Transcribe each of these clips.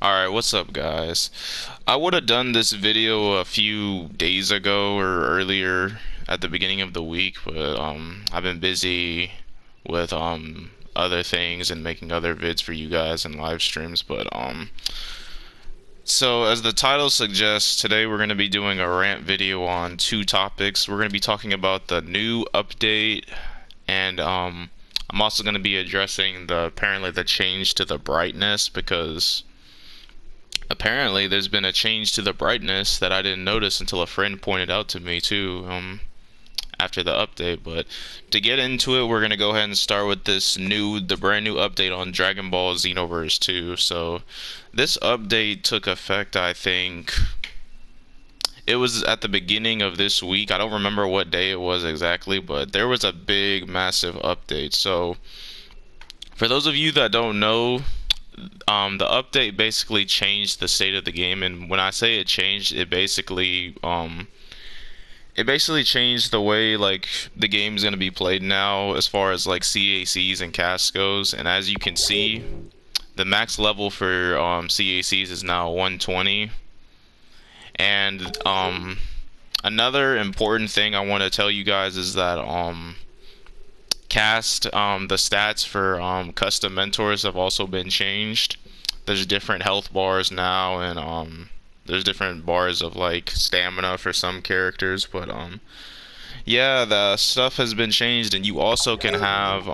Alright, what's up guys? I would have done this video a few days ago or earlier at the beginning of the week, but I've been busy with other things and making other vids for you guys and live streams, but so as the title suggests, today we're going to be doing a rant video on two topics. We're going to be talking about the new update and I'm also going to be addressing apparently the change to the brightness, because apparently there's been a change to the brightness that I didn't notice until a friend pointed out to me too, after the update. But to get into it, we're gonna go ahead and start with the brand new update on Dragon Ball Xenoverse 2. So this update took effect, I think it was at the beginning of this week. I don't remember what day it was exactly, but there was a big, massive update. So for those of you that don't know, the update basically changed the state of the game, and when I say it changed, it basically changed the way like the game's gonna be played now, as far as like CACs and casts goes. And as you can see, the max level for CACs is now 120. And another important thing I want to tell you guys is that the stats for custom mentors have also been changed. There's different health bars now, and there's different bars of like stamina for some characters, but yeah, the stuff has been changed. And you also can have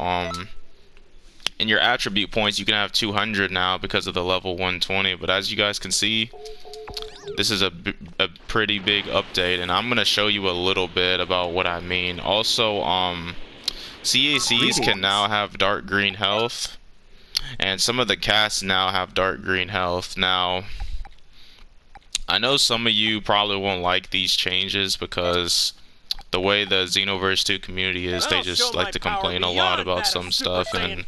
in your attribute points, you can have 200 now because of the level 120. But as you guys can see, this is a pretty big update, and I'm gonna show you a little bit about what I mean. Also, CACs can now have dark green health, and some of the casts now have dark green health. Now, I know some of you probably won't like these changes because the way the Xenoverse 2 community is, they just like to complain a lot about some stuff, and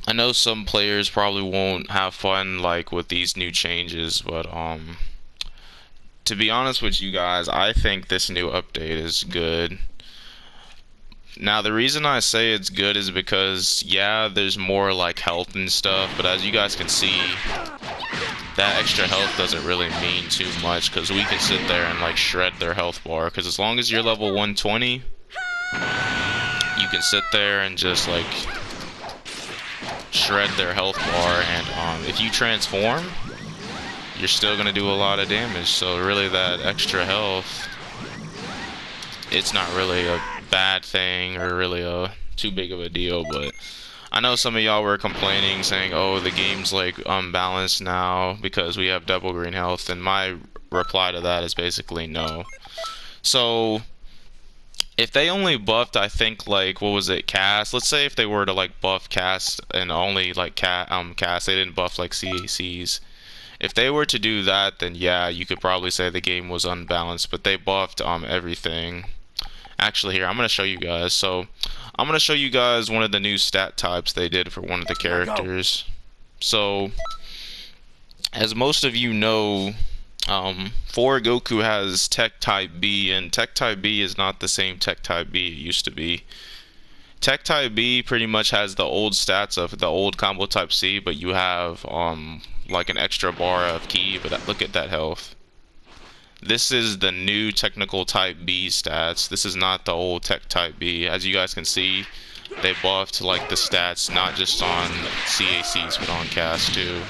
I know some players probably won't have fun like with these new changes, but to be honest with you guys, I think this new update is good. Now, the reason I say it's good is because, yeah, there's more like health and stuff, but as you guys can see, that extra health doesn't really mean too much, because we can sit there and like shred their health bar. Because as long as you're level 120, you can sit there and just like shred their health bar, and if you transform, you're still gonna do a lot of damage. So really, that extra health, it's not really a bad thing or really too big of a deal. But I know some of y'all were complaining, saying, oh, the game's like unbalanced now because we have double green health, and my reply to that is basically no. So if they only buffed, I think, like, what was it, cast, let's say if they were to like buff cast and only like cast, they didn't buff like CACs. If they were to do that, then yeah, you could probably say the game was unbalanced. But they buffed everything. Actually, here, I'm going to show you guys. So I'm going to show you guys one of the new stat types they did for one of the characters. So as most of you know, 4 Goku has Tech Type B, and Tech Type B is not the same Tech Type B it used to be. Tech Type B pretty much has the old stats of the old Combo Type C, but you have like an extra bar of ki. But look at that health. This is the new Technical Type B stats. This is not the old Tech Type B. As you guys can see, they buffed like the stats not just on CACs but on cast too.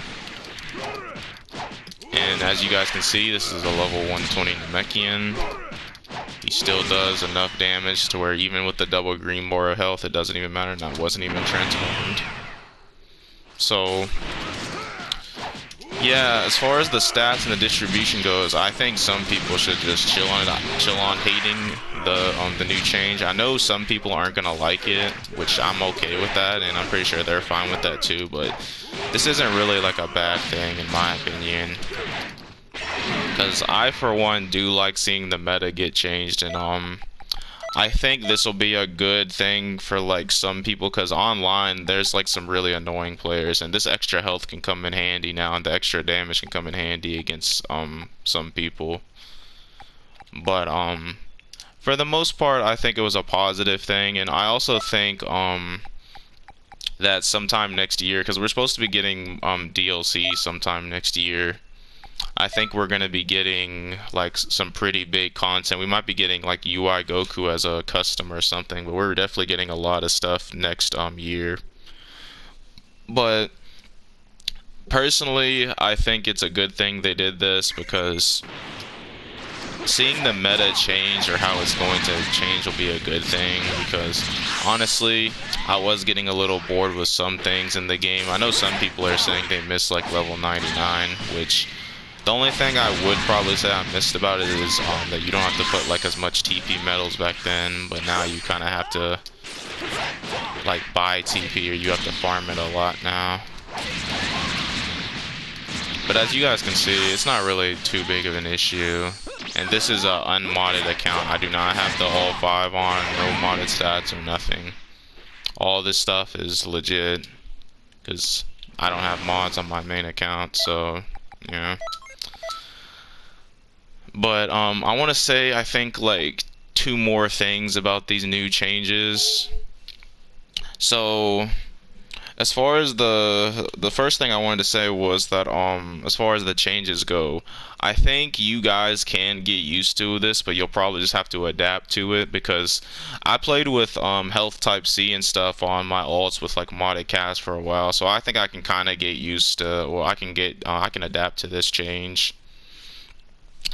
And as you guys can see, this is a level 120 Namekian. He still does enough damage to where even with the double green bar of health, it doesn't even matter. Now, it wasn't even transformed. So yeah, as far as the stats and the distribution goes, I think some people should just chill on hating the new change. I know some people aren't gonna like it, which I'm okay with that, and I'm pretty sure they're fine with that too. But this isn't really like a bad thing in my opinion, because I for one do like seeing the meta get changed, and I think this will be a good thing for like some people, because online there's like some really annoying players, and this extra health can come in handy now, and the extra damage can come in handy against some people. But for the most part, I think it was a positive thing. And I also think that sometime next year, because we're supposed to be getting DLC sometime next year. I think we're gonna be getting like some pretty big content. We might be getting like UI Goku as a custom or something, but we're definitely getting a lot of stuff next year. But personally, I think it's a good thing they did this, because seeing the meta change or how it's going to change will be a good thing, because honestly, I was getting a little bored with some things in the game. I know some people are saying they missed like level 99, which the only thing I would probably say I missed about it is that you don't have to put like as much TP medals back then, but now you kind of have to like buy TP, or you have to farm it a lot now. But as you guys can see, it's not really too big of an issue. And this is an unmodded account. I do not have the all 5 on, no modded stats or nothing. All this stuff is legit, because I don't have mods on my main account, so yeah. But I want to say, I think like 2 more things about these new changes. So as far as the first thing I wanted to say was that as far as the changes go, I think you guys can get used to this, but you'll probably just have to adapt to it, because I played with health type C and stuff on my alts with like modded cast for a while, so I think I can kind of get used to, well, I can adapt to this change.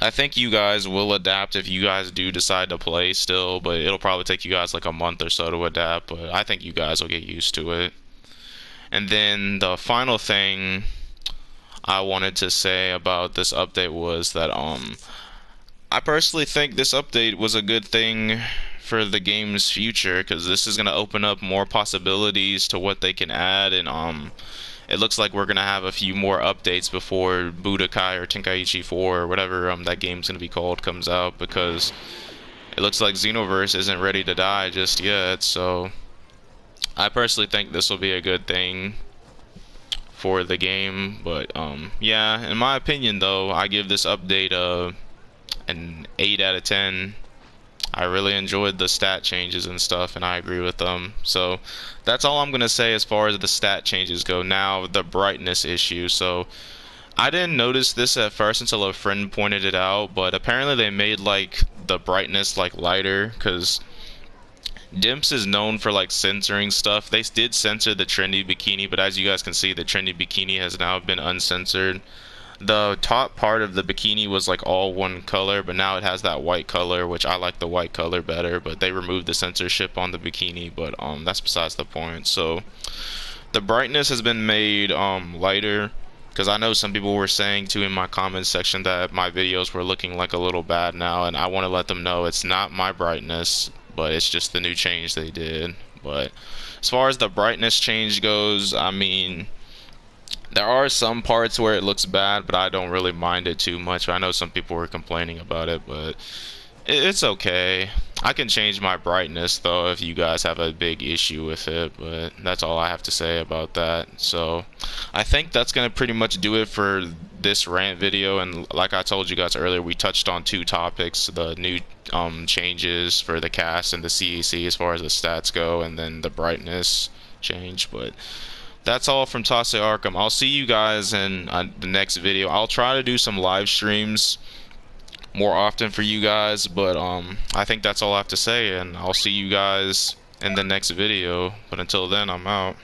I think you guys will adapt if you guys do decide to play still, but it'll probably take you guys like a month or so to adapt, but I think you guys will get used to it. And then the final thing I wanted to say about this update was that I personally think this update was a good thing for the game's future, because this is going to open up more possibilities to what they can add, and it looks like we're going to have a few more updates before Budokai or Tenkaichi 4 or whatever that game's going to be called comes out, because it looks like Xenoverse isn't ready to die just yet. So I personally think this will be a good thing for the game. But yeah, in my opinion though, I give this update an 8 out of 10. I really enjoyed the stat changes and stuff, and I agree with them. So that's all I'm gonna say as far as the stat changes go. Now the brightness issue. So I didn't notice this at first until a friend pointed it out, but apparently they made like the brightness like lighter, because Dimps is known for like censoring stuff. They did censor the trendy bikini, but as you guys can see, the trendy bikini has now been uncensored. The top part of the bikini was like all one color, but now it has that white color, which I like the white color better, but they removed the censorship on the bikini, but that's besides the point. So the brightness has been made lighter, because I know some people were saying too in my comments section that my videos were looking like a little bad now, and I want to let them know it's not my brightness, but it's just the new change they did. But as far as the brightness change goes, I mean, there are some parts where it looks bad, but I don't really mind it too much. I know some people were complaining about it, but it's okay. I can change my brightness though if you guys have a big issue with it, but that's all I have to say about that. So I think that's gonna pretty much do it for this rant video, and like I told you guys earlier, we touched on 2 topics: the new changes for the cast and the CEC as far as the stats go, and then the brightness change. But that's all from Toxic Arkham. I'll see you guys in the next video. I'll try to do some live streams more often for you guys, but I think that's all I have to say, and I'll see you guys in the next video. But until then, I'm out.